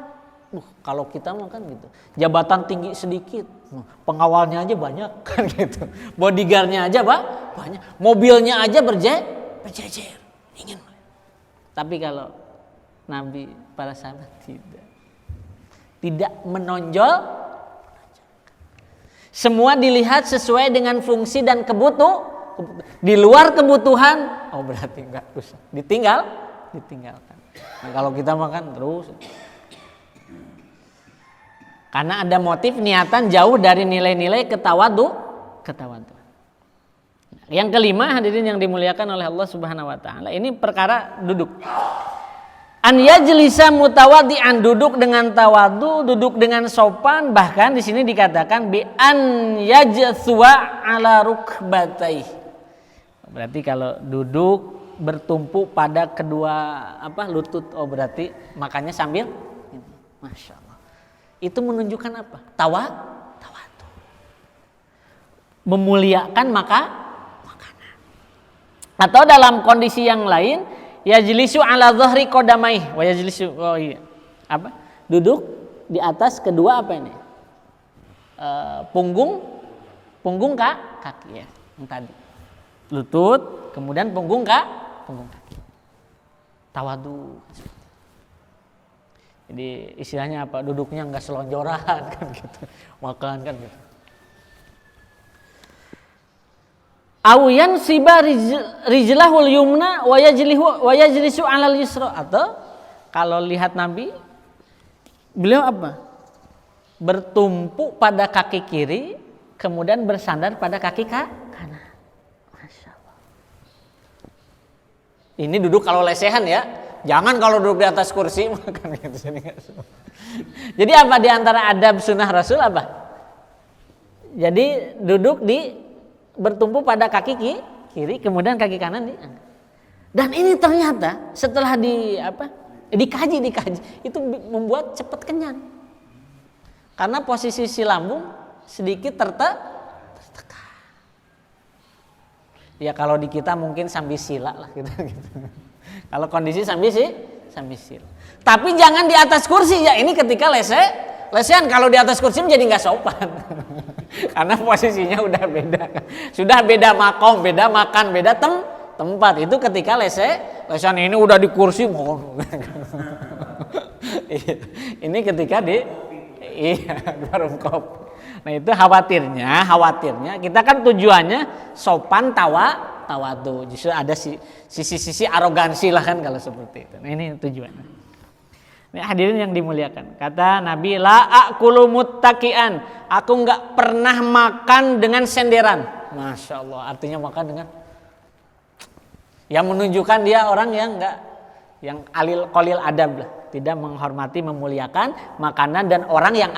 Kalau kita mah kan gitu, jabatan tinggi sedikit, pengawalnya aja banyak kan gitu, bodyguardnya aja banyak, mobilnya aja berjejer, ingin. Tapi kalau Nabi, para sahabat tidak menonjol, semua dilihat sesuai dengan fungsi dan kebutuhan. Di luar kebutuhan, oh berarti enggak usah, ditinggalkan. Nah, kalau kita makan terus. Karena ada motif niatan jauh dari nilai-nilai ketawaduan. Yang kelima, hadirin yang dimuliakan oleh Allah Subhanahu wa taala, ini perkara duduk. An yajlisa mutawaddi'an, duduk dengan tawadu, duduk dengan sopan, bahkan di sini dikatakan bi an yajthwa ala rukbatai. Berarti kalau duduk bertumpu pada kedua lutut, oh berarti makannya sambil Masya Allah. Itu menunjukkan apa? Tawadu. Memuliakan makanan. Atau dalam kondisi yang lain, yajlisu ala dhahri qadamaihi wa yajlisu apa? Duduk di atas kedua apa ini? Punggung kaki ya, yang tadi. Lutut, kemudian punggung kaki. Tawadu. Jadi istilahnya apa? Duduknya enggak selonjoran kan gitu. Makan kan gitu. Awiyan siba rijlahul yumna wa yajlisu 'alal yusra, atau kalau lihat Nabi beliau apa? Bertumpu pada kaki kiri kemudian bersandar pada kaki kanan. Masya Allah. Ini duduk kalau lesehan ya. Jangan kalau duduk di atas kursi makan gitu. Jadi apa di antara adab sunnah Rasul apa? Jadi duduk bertumpu pada kaki kiri kemudian kaki kanan diangkat. Dan ini ternyata setelah dikaji itu membuat cepat kenyang. Karena posisi si lambung sedikit tertekan. Ya kalau di kita mungkin sambil sila lah gitu. Kalau kondisi sambil sila. Tapi jangan di atas kursi ya, ini ketika lesehan kalau di atas kursi menjadi nggak sopan. Karena posisinya udah beda. Sudah beda makom, beda makan, beda tempat. Itu ketika lesehan ini udah di kursi. Ini ketika di warung kopi. Nah itu khawatirnya kita kan tujuannya sopan tawadu. Justru ada sisi-sisi arogansi lah kan kalau seperti itu. Nah ini tujuannya. Ini hadirin yang dimuliakan. Kata Nabi, la aqulu muttaqian. Aku enggak pernah makan dengan senderan. Masya Allah, artinya makan dengan yang menunjukkan dia orang yang qalil adab lah. Tidak menghormati, memuliakan makanan dan orang yang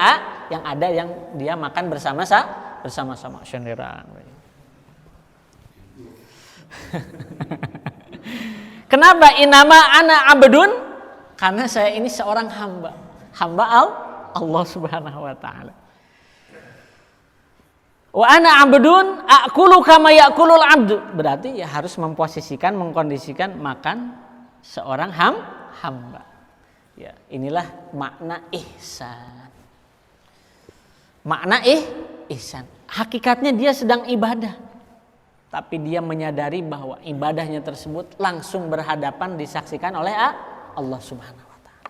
ada yang dia makan bersama-sama senderan. Kenapa? Inama ana abdun, karena saya ini seorang hamba Allah Subhanahu wa taala. Wa ana abdun aqulu kama yaqulul abdu. Berarti ya harus memposisikan, mengkondisikan makan seorang hamba. Ya, inilah makna ihsan. Makna ihsan. Hakikatnya dia sedang ibadah. Tapi dia menyadari bahwa ibadahnya tersebut langsung berhadapan disaksikan oleh Allah Subhanahu wa taala.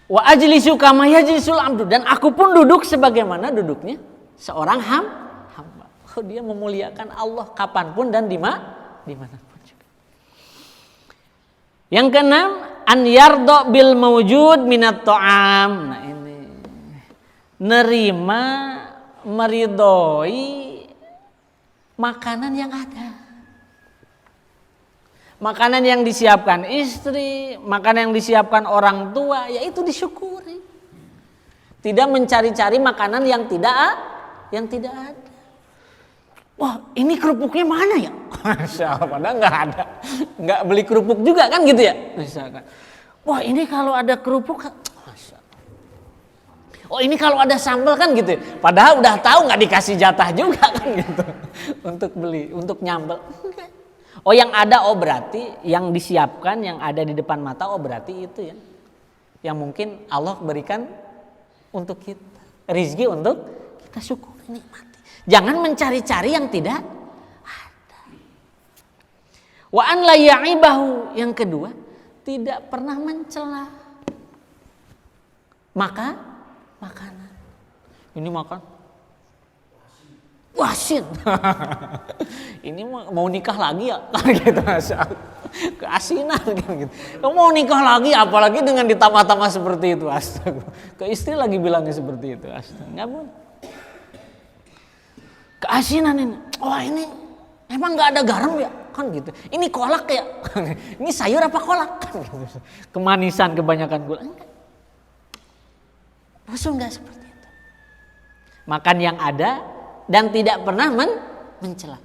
Wa ajlisu kama yajlisul abdu, dan aku pun duduk sebagaimana duduknya seorang hamba. Oh, dia memuliakan Allah kapanpun dan dimanapun juga. Yang keenam, an yardo bil mawjud minat ta'am. Nah ini nerima, meridhoi makanan yang ada. Makanan yang disiapkan istri, makanan yang disiapkan orang tua, yaitu disyukuri. Tidak mencari-cari makanan yang tidak ada. Wah, ini kerupuknya mana ya? Masya Allah, padahal nggak ada. Nggak beli kerupuk juga kan gitu ya? Misalkan. Wah, ini kalau ada kerupuk, Masya Allah. Oh, ini kalau ada sambal kan gitu. Padahal udah tahu nggak dikasih jatah juga kan gitu. Untuk beli, untuk nyambel. Oh, yang ada, berarti yang disiapkan, yang ada di depan mata, berarti itu ya. Yang mungkin Allah berikan untuk kita. Rizki untuk kita syukuri, nikmati. Jangan mencari-cari yang tidak ada. Wa an la ya'ibahu, yang kedua, tidak pernah mencela makanan. Ini makan wasin. Ini mau nikah lagi ya? Gitu, keasinan gitu. Kamu mau nikah lagi, apalagi dengan ditambah-tambah seperti itu. Astaga. Ke istri lagi bilangnya seperti itu. Astaga. Nggak boleh. Keasinan ini. Wah, ini emang nggak ada garam ya? Kan gitu. Ini kolak ya? Ini sayur apa kolak? Kan gitu. Kemanisan kebanyakan gula. Rasul nggak seperti itu. Makan yang ada dan tidak pernah mencela.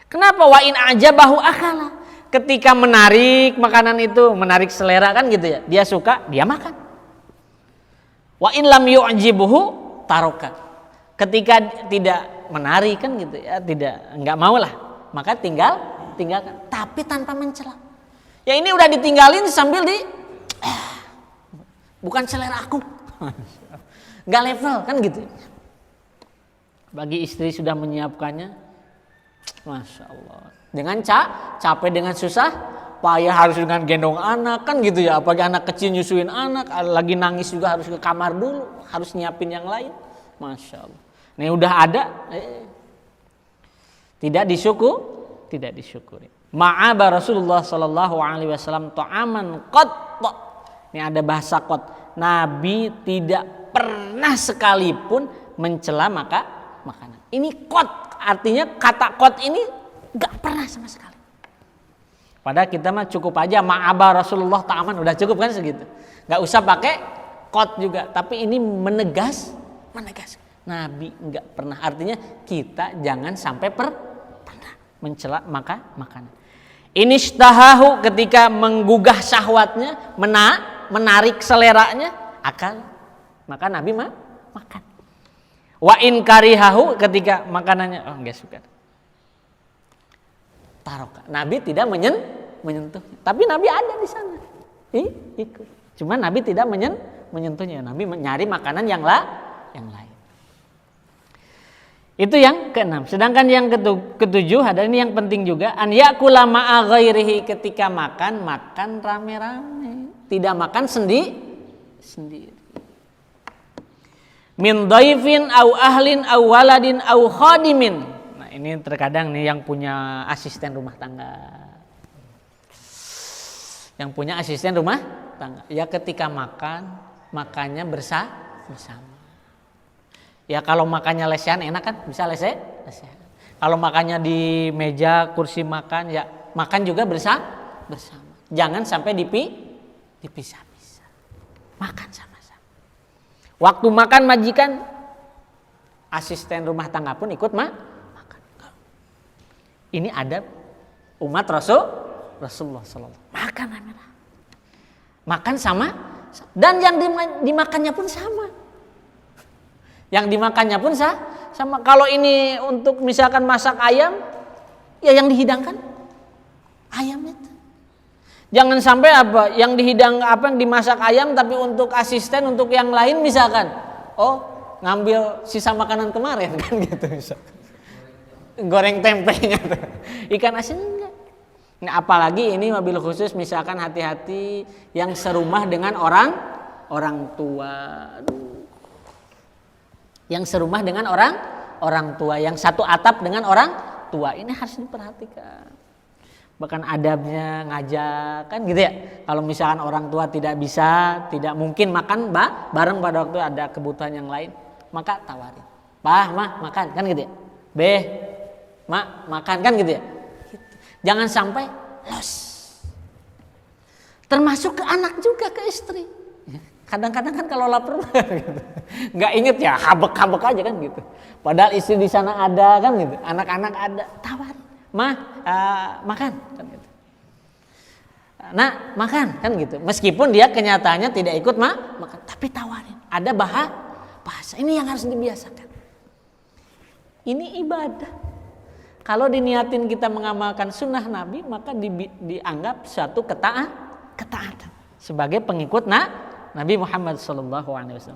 Kenapa? Wa in ajabahu akala. Ketika menarik makanan itu, menarik selera kan gitu ya. Dia suka, dia makan. Wa in lam yu'jibuhu taroka. Ketika tidak menarik kan gitu ya, enggak mau lah, maka tinggalkan, tapi tanpa mencela. Ya ini udah ditinggalin sambil bukan selera aku. Nggak level kan gitu. Bagi istri sudah menyiapkannya, Masya Allah. Dengan capek, dengan susah, payah harus dengan gendong anak kan gitu ya. Apalagi anak kecil nyusuin anak, lagi nangis juga harus ke kamar dulu, harus nyiapin yang lain. Masya Allah. Nih udah ada, tidak disyukuri. Ma'aba Rasulullah Sallallahu Alaihi Wasallam ta'aman qat. Ini ada bahasa qat. Nabi tidak pernah sekalipun mencela makanan. Ini qat, artinya kata qat ini nggak pernah sama sekali. Padahal kita mah cukup aja ma'aba Rasulullah ta'aman, udah cukup kan segitu. Nggak usah pakai qat juga. Tapi ini menegas. Nabi nggak pernah, artinya kita jangan sampai pernah mencela makanan. Inishtahahu, ketika menggugah syahwatnya, menarik seleranya, akal, maka Nabi makan. Wa in karihahu, ketika makanannya enggak suka, taroka. Nabi tidak menyentuh, tapi Nabi ada di sana, ikut. Cuma Nabi tidak menyentuhnya. Nabi nyari makanan yang lain. Itu yang keenam. Sedangkan yang ketujuh, ada ini yang penting juga, an yakula ma'a ghairihi, ketika makan rame-rame, tidak makan sendiri. Min dhaifin au ahlin au waladin au khadimin. Nah, ini terkadang nih yang punya asisten rumah tangga. Yang punya asisten rumah tangga, ya ketika makannya bersama. Ya kalau makannya lesehan enak kan, bisa lesehan. Kalau makannya di meja kursi makan, ya makan juga bersama. Jangan sampai dipisah-pisah. Makan sama-sama. Waktu makan majikan, asisten rumah tangga pun ikut makan. Ini adab umat Rasulullah SAW. Makan sama, dan yang dimakannya pun sama. Yang dimakannya pun sama. Kalau ini untuk misalkan masak ayam, ya yang dihidangkan ayam itu. Jangan sampai yang dimasak ayam, tapi untuk asisten, untuk yang lain misalkan, ngambil sisa makanan kemarin kan gitu misalkan. Goreng tempenya tuh. Ikan asin enggak. Nah, apalagi ini mobil khusus, misalkan hati-hati yang serumah dengan orang tua. Yang serumah dengan orang tua, yang satu atap dengan orang tua, ini harus diperhatikan. Bahkan adabnya ngajak kan gitu ya. Kalau misalkan orang tua tidak tidak mungkin makan bareng pada waktu ada kebutuhan yang lain, maka tawarin. Pak, mah makan kan gitu ya. Beh, mak makan kan gitu ya. Jangan sampai los. Termasuk ke anak juga, ke istri. Kadang-kadang kan kalau lapar nggak inget ya, habek-habek aja kan gitu. Padahal istri di sana ada kan gitu, anak-anak ada, tawarin, makan kan gitu. Nah makan kan gitu. Meskipun dia kenyataannya tidak ikut makan, tapi tawarin. Ada bahasa ini yang harus dibiasakan. Ini ibadah. Kalau diniatin kita mengamalkan sunnah Nabi, maka dianggap suatu ketaatan sebagai pengikut Nabi Muhammad SAW.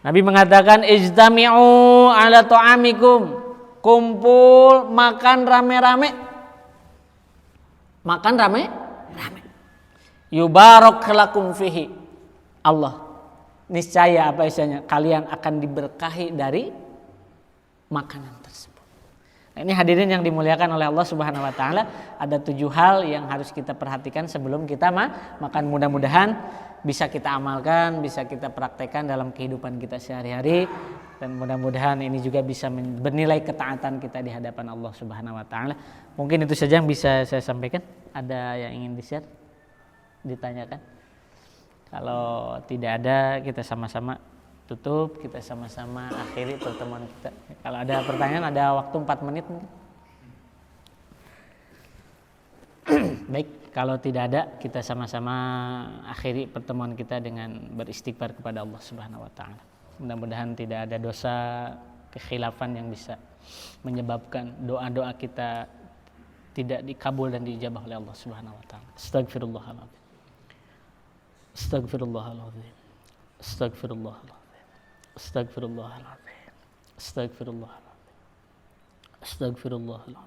Nabi mengatakan, ijtami'u ala ta'amikum, kumpul makan rame-rame. Makan rame-rame. Yubarak lakum fihi. Allah, niscaya apa istilahnya, kalian akan diberkahi dari makanan tersebut. Nah, ini hadirin yang dimuliakan oleh Allah Subhanahu wa taala, ada 7 hal yang harus kita perhatikan sebelum kita makan. Mudah-mudahan bisa kita amalkan, bisa kita praktekkan dalam kehidupan kita sehari-hari, dan mudah-mudahan ini juga bisa bernilai ketaatan kita di hadapan Allah Subhanahu wa taala. Mungkin itu saja yang bisa saya sampaikan. Ada yang ingin di-share? Ditanyakan? Kalau tidak ada, kita sama-sama tutup, kita sama-sama akhiri pertemuan kita. Kalau ada pertanyaan, ada waktu 4 menit mungkin. Baik, kalau tidak ada, kita sama-sama akhiri pertemuan kita dengan beristighfar kepada Allah Subhanahu wa taala. Mudah-mudahan tidak ada dosa kekhilafan yang bisa menyebabkan doa-doa kita tidak dikabul dan diijabah oleh Allah Subhanahu wa taala. Astagfirullahaladzim. Astagfirullahaladzim. Astagfirullahaladzim. Astagfirullahaladzim. Astagfirullahaladzim. Astagfirullahaladzim.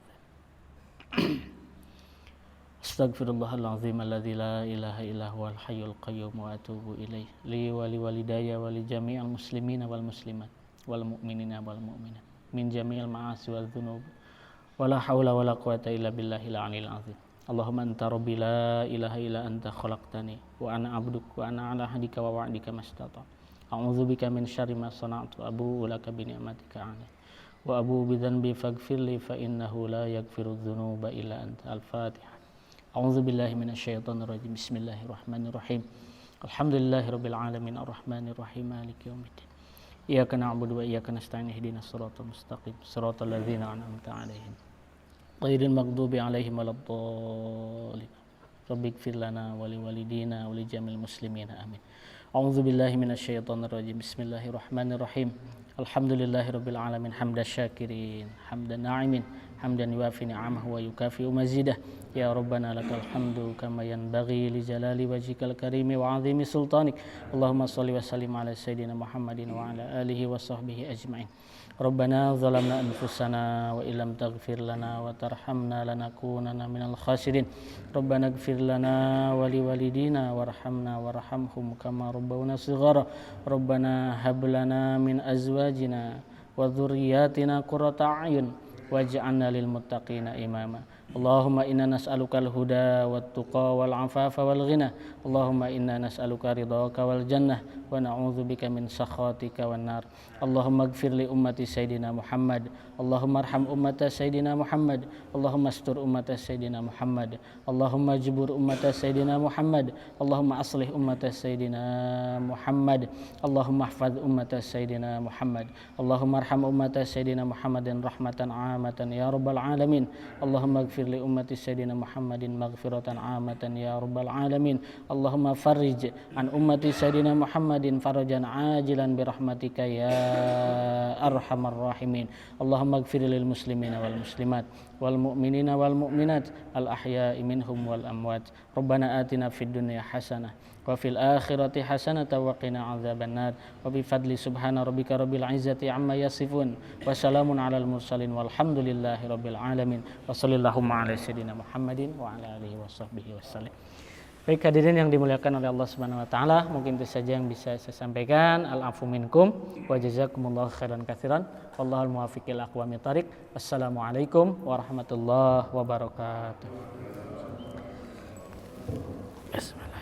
Astaghfirullahaladzim alladzi la ilaha illa huwal hayyul qayyum wa atubu ilaih li wa li walidayya wa li jami'il muslimina wal muslimat wal mu'minina wal mu'minat min jami'il ma'asi wal dzunub wa la haula wa la quwwata illa billahil aliyil azim. Allahumma anta rabbi la ilaha illa anta khalaqtani wa ana 'abduka wa ana 'ala ahdika wa wa'dika mastata. A'udzubika min syarri ma sana'tu abu'u laka bi ni'matika 'alayya wa abu'u bi dhanbi faghfirli fa innahu la yaghfiru dzunuba illa anta. Al-Fatihah. A'udzu billahi minasyaitonir rajim. Bismillahirrahmanirrahim. Alhamdulillahirabbil alamin arrahmanir rahim maliki yaumiddin. Iyyaka na'budu wa iyyaka nasta'in ihdinas siratal mustaqim siratal ladzina an'amta 'alaihim ghairil maghdubi 'alaihim waladdallin. Rabbighfir lana wa liwalidina wa li jami'il muslimina amin. A'udzu billahi minasyaitonir rajim. Bismillahirrahmanirrahim. Alhamdulillahirabbil alamin hamdasy syakirin hamdan na'imin hamdan yuwafi ni'amahu wa yukafi'u mazidah. Ya Rabbana lakal hamdu kama yanbaghi li jalali wajhikal karimi wa 'azimi sultanik. Allahumma shalli wa sallim ala sayyidina Muhammadin wa ala alihi wa sahbihi ajma'in. Rabbana zalamna anfusana wa illam taghfir lana wa tarhamna lanakunanna minal khasirin. Rabbana ighfir lana wa liwalidina warhamna warhamhum kama rabbawna shighara. Rabbana hab lana min azwajina wa dhurriyyatina qurrata a'yun waj'alna lil muttaqina imama. Allahumma inna nas'alukal huda wat tuqa wal afafa wal ghina. Allahumma inna nas'aluka ridhaka wal jannah wa na'udzubika min sakhatika wan nar. Allahumma ighfir li ummati sayyidina Muhammad. Allahumma arham ummata sayyidina Muhammad. Allahumma astur ummata sayyidina Muhammad. Allahumma jibur ummata sayyidina Muhammad. Allahumma aslih ummata sayyidina Muhammad. Allahumma ihfaz ummata sayyidina Muhammad. Allahumma arham ummata sayyidina Muhammadin rahmatan 'amatan ya rabbal alamin. Allahumma ighfir li ummati sayyidina Muhammadin maghfiratan 'amatan ya rabbal alamin. Allahumma farrij an ummati sayyidina Muhammadin farajan 'ajilan bi rahmatika ya arhamar rahimin. Allahumma ighfir lil muslimina wal muslimat wal mu'minina wal mu'minat al ahya'i minhum wal amwat. Rabbana atina fid dunya hasanah wa fil akhirati hasanatan wa qina adzabannar. Wa bi fadli subhana rabbika rabbil izzati amma yasifun wa salamun alal mursalin walhamdulillahi rabbil alamin. Wa sallallahu ala sayyidina Muhammadin wa ala alihi washabbihi wasallam. Baik hadirin yang dimuliakan oleh Allah Subhanahu wa taala, mungkin itu saja yang bisa saya sampaikan. Al-afu minkum wa jazakumullahu khairan katsiran. Wallahul muwaffiq ila aqwamit thariq. Wassalamualaikum warahmatullahi wabarakatuh. Bismillah.